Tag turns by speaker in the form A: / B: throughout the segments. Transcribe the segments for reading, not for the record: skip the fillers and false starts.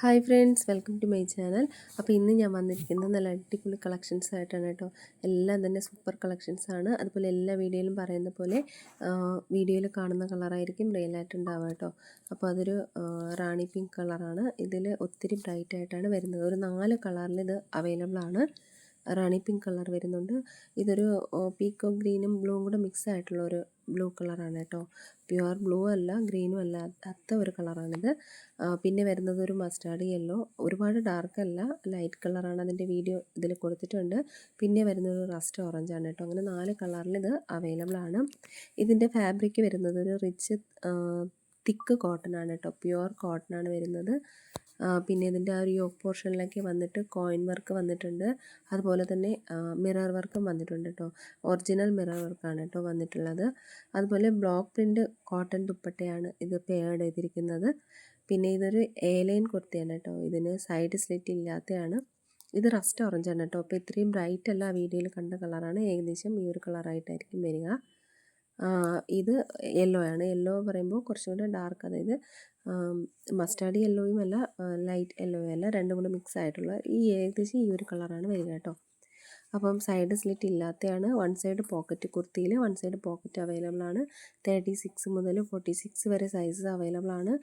A: Hi friends, welcome to my channel. അപ്പോൾ ഇന്ന് ഞാൻ വന്നിരിക്കുന്നത് നല്ല അടിപൊളി കളക്ഷൻസ് ആയിട്ടാണ് കേട്ടോ. എല്ലാം തന്നെ സൂപ്പർ കളക്ഷൻസാണ്. അതുപോലെ എല്ലാ വീഡിയോയിലും പറയുന്ന പോലെ വീഡിയോയിൽ കാണുന്ന കളറായിരിക്കും റിയലായിട്ട് ഉണ്ടാവുക കേട്ടോ. അപ്പോൾ അതൊരു റാണി പിങ്ക് കളറാണ്. ഇതിൽ ഒത്തിരി ബ്രൈറ്റ് ആയിട്ടാണ് വരുന്നത്. ഒരു 4 കളറിൽ ഇത് അവൈലബിൾ ആണ്. റാണി പിങ്ക് കളർ വരുന്നുണ്ട്. ഇതൊരു പീക്കോ ഗ്രീനും ബ്ലൂവും കൂടെ മിക്സ് ആയിട്ടുള്ള ഒരു ബ്ലൂ കളറാണ് കേട്ടോ. പ്യുവർ ബ്ലൂ അല്ല, ഗ്രീനും അല്ല, അത്ത ഒരു കളറാണിത്. പിന്നെ വരുന്നത് ഒരു മസ്റ്റാർഡ് യെല്ലോ, ഒരുപാട് ഡാർക്ക് അല്ല, ലൈറ്റ് കളറാണ്. അതിൻ്റെ വീഡിയോ ഇതിൽ കൊടുത്തിട്ടുണ്ട്. പിന്നെ വരുന്നത് ഒരു റസ്റ്റ് ഓറഞ്ചാണ് കേട്ടോ. അങ്ങനെ 4 കളറിൽ ഇത് അവൈലബിൾ ആണ്. ഇതിൻ്റെ ഫാബ്രിക് വരുന്നത് ഒരു റിച്ച് തിക്ക് കോട്ടൺ ആണ് കേട്ടോ. പ്യുവർ കോട്ടൺ ആണ് വരുന്നത്. പിന്നെ ഇതിൻ്റെ ആ ഒരു യോക്ക് പോർഷനിലൊക്കെ വന്നിട്ട് കോയിൻ വർക്ക് വന്നിട്ടുണ്ട്. അതുപോലെ തന്നെ മിറർ വർക്കും വന്നിട്ടുണ്ട് കേട്ടോ. ഒറിജിനൽ മിറർ വർക്കാണ് കേട്ടോ വന്നിട്ടുള്ളത്. അതുപോലെ ബ്ലോക്ക് പ്രിൻ്റ് കോട്ടൺ ദുപ്പട്ടയാണ് ഇത് പെയർഡ് ചെയ്തിരിക്കുന്നത്. പിന്നെ ഇതൊരു ലൈൻ കുർത്തിയാണ് കേട്ടോ. ഇതിന് സൈഡ് സ്ലിറ്റ് ഇല്ലാത്തതാണ്. ഇത് റസ്റ്റ് ഓറഞ്ചാണ് കേട്ടോ. അപ്പോൾ ഇത്രയും ബ്രൈറ്റ് അല്ല, ആ വീഡിയോയിൽ കണ്ട കളറാണ്. ഏകദേശം ഈ ഒരു കളറായിട്ടായിരിക്കും വരിക. ഇത് യെല്ലോ ആണ്. യെല്ലോ പറയുമ്പോൾ കുറച്ചും കൂടെ ഡാർക്ക്, അതായത് മസ്റ്റാർഡ് യെല്ലോയും അല്ല, ലൈറ്റ് യെല്ലോയും അല്ല, രണ്ടും കൂടെ മിക്സ് ആയിട്ടുള്ള ഏകദേശം ഈ ഒരു കളറാണ് വരിക കേട്ടോ. അപ്പം സൈഡ് സ്ലിറ്റ് ഇല്ലാത്തതാണ്. വൺ സൈഡ് പോക്കറ്റ്, കുർത്തിയിൽ വൺ സൈഡ് പോക്കറ്റ് അവൈലബിൾ ആണ്. 36 മുതൽ 46 വരെ സൈസസ് അവൈലബിൾ ആണ്.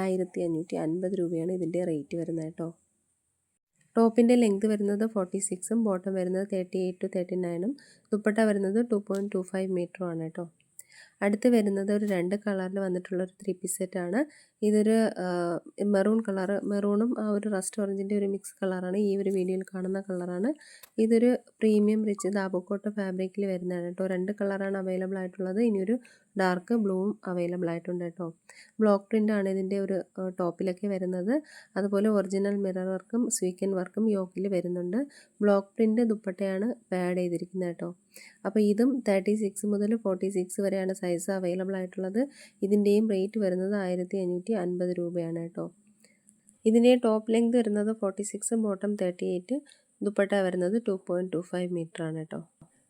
A: 1550 രൂപയാണ് ഇതിൻ്റെ റേറ്റ് വരുന്നത് കേട്ടോ. ടോപ്പിൻ്റെ ലെങ്ത് വരുന്നത് 46ഉം ബോട്ടം വരുന്നത് 38 to 39ഉം ദുപ്പട്ട വരുന്നത് 2.25 മീറ്ററുമാണ് കേട്ടോ. അടുത്ത് വരുന്നത് ഒരു 2 കളറിൽ വന്നിട്ടുള്ള ഒരു 3 പീസ് സെറ്റാണ്. ഇതൊരു മെറൂൺ കളറ്, മെറൂണും ആ ഒരു റസ്റ്റ് ഓറഞ്ചിൻ്റെ ഒരു മിക്സ് കളറാണ്. ഈ ഒരു വീഡിയോയിൽ കാണുന്ന കളറാണ്. ഇതൊരു പ്രീമിയം റിച്ച് ദാബുക്കോട്ട ഫാബ്രിക്കിൽ വരുന്നതാണ് കേട്ടോ. 2 കളറാണ് അവൈലബിൾ ആയിട്ടുള്ളത്. ഇനിയൊരു ഡാർക്ക് ബ്ലൂവും അവൈലബിൾ ആയിട്ടുണ്ട് കേട്ടോ. ബ്ലോക്ക് പ്രിൻ്റ് ആണ് ഇതിൻ്റെ ഒരു ടോപ്പിലൊക്കെ വരുന്നത്. അതുപോലെ ഒറിജിനൽ മിറർ വർക്കും സ്വീക്കൻ വർക്കും യോക്കിൽ വരുന്നുണ്ട്. ബ്ലോക്ക് പ്രിൻ്റ് ദുപ്പട്ടയാണ് പാഡ് ചെയ്തിരിക്കുന്നത് കേട്ടോ. അപ്പോൾ ഇതും 36 മുതൽ 46 വരെയാണ് സൈസ് അവൈലബിൾ ആയിട്ടുള്ളത്. ഇതിൻ്റെയും റേറ്റ് വരുന്നത് 1550 രൂപയാണ് കേട്ടോ. ഇതിൻ്റെ ടോപ്പ് ലെങ്ത് വരുന്നത് 46, ബോട്ടം 38, ദുപ്പട്ട വരുന്നത് 2.25 മീറ്റർ ആണ് കേട്ടോ.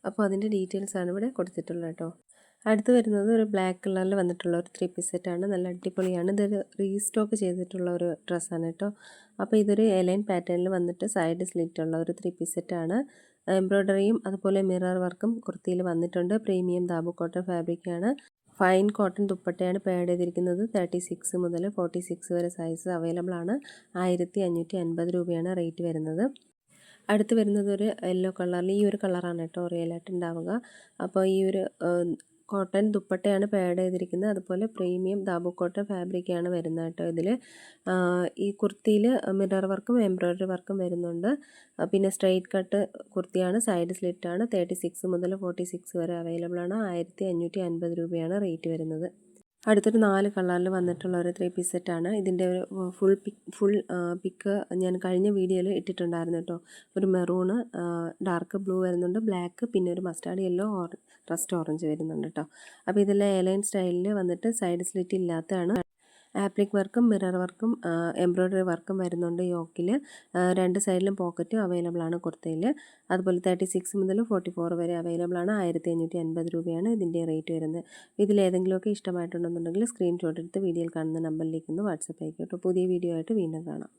A: അപ്പോൾ അതിൻ്റെ ഡീറ്റെയിൽസ് ആണ് ഇവിടെ കൊടുത്തിട്ടുള്ളത് കേട്ടോ. അടുത്ത് വരുന്നത് ഒരു ബ്ലാക്ക് കളറിൽ വന്നിട്ടുള്ള ഒരു 3 പീസ് സെറ്റാണ്. നല്ല അടിപൊളിയാണ്. ഇതൊരു റീസ്റ്റോക്ക് ചെയ്തിട്ടുള്ള ഒരു ഡ്രസ്സാണ് കേട്ടോ. അപ്പോൾ ഇതൊരു എലൈൻ പാറ്റേണിൽ വന്നിട്ട് സൈഡ് സ്ലിറ്റ് ഉള്ള ഒരു 3 പീസ് സെറ്റാണ്. എംബ്രോയ്ഡറിയും അതുപോലെ മിറർ വർക്കും കുർത്തിയിൽ വന്നിട്ടുണ്ട്. പ്രീമിയം ദാബു കോട്ടൺ ഫാബ്രിക്കാണ്. ഫൈൻ കോട്ടൺ ദുപ്പട്ടയാണ് പാഡ് ചെയ്തിരിക്കുന്നത്. 36 മുതൽ 46 വരെ സൈസ് അവൈലബിൾ ആണ്. 1550 രൂപയാണ് റേറ്റ് വരുന്നത്. അടുത്ത് വരുന്നത് ഒരു യെല്ലോ കളറിൽ, ഈ ഒരു കളറാണ് കേട്ടോ റിയലായിട്ട് ഉണ്ടാവുക. അപ്പോൾ ഈ ഒരു കോട്ടൺ ദുപ്പട്ടയാണ് പാഡ് ചെയ്തിരിക്കുന്നത്. അതുപോലെ പ്രീമിയം ദാബു കോട്ടൺ ഫാബ്രിക്കാണ് വരുന്നത് കേട്ടോ. ഇതിൽ ഈ കുർത്തിയിൽ മിറർ വർക്കും എംബ്രോയ്ഡറി വർക്കും വരുന്നുണ്ട്. പിന്നെ സ്ട്രെയിറ്റ് കട്ട് കുർത്തിയാണ്, സൈഡ് സ്ലിറ്റാണ്. 36 മുതൽ 46 വരെ അവൈലബിൾ ആണ്. 1550 രൂപയാണ് റേറ്റ് വരുന്നത്. അടുത്തൊരു 4 കളറിൽ വന്നിട്ടുള്ള ഒരു 3 പീസ് സെറ്റാണ്. ഇതിൻ്റെ ഒരു ഫുൾ പിക്ക് ഞാൻ കഴിഞ്ഞ വീഡിയോയിൽ ഇട്ടിട്ടുണ്ടായിരുന്നു കേട്ടോ. ഒരു മെറൂണ്, ഡാർക്ക് ബ്ലൂ വരുന്നുണ്ട്, ബ്ലാക്ക്, പിന്നെ ഒരു മസ്റ്റാർഡ് യെല്ലോ, റസ്റ്റ് ഓറഞ്ച് വരുന്നുണ്ട് കേട്ടോ. അപ്പോൾ ഇതെല്ലാം എലൈൻ സ്റ്റൈലിൽ വന്നിട്ട് സൈഡ് സ്ലിറ്റ് ഇല്ലാത്തതാണ്. ആപ്ലിക് വർക്കും മിറർ വർക്കും എംബ്രോയ്ഡറി വർക്കും വരുന്നുണ്ട് യോക്കിൽ. 2 സൈഡിലും പോക്കറ്റും അവൈലബിൾ ആണ് കുർത്തയിൽ. അതുപോലെ 36 മുതൽ 44 വരെ അവൈലബിൾ ആണ്. 1550 രൂപയാണ് ഇതിൻ്റെ റേറ്റ് വരുന്നത്. ഇതിലേതെങ്കിലുമൊക്കെ ഇഷ്ടമായിട്ടുണ്ടെന്നുണ്ടെങ്കിൽ സ്ക്രീൻഷോട്ട് എടുത്ത് വീഡിയോയിൽ കാണുന്ന നമ്പറിലേക്ക് ഒന്ന് വാട്സപ്പ് അയക്കും കേട്ടോ. പുതിയ വീഡിയോ ആയിട്ട് വീണ്ടും കാണാം.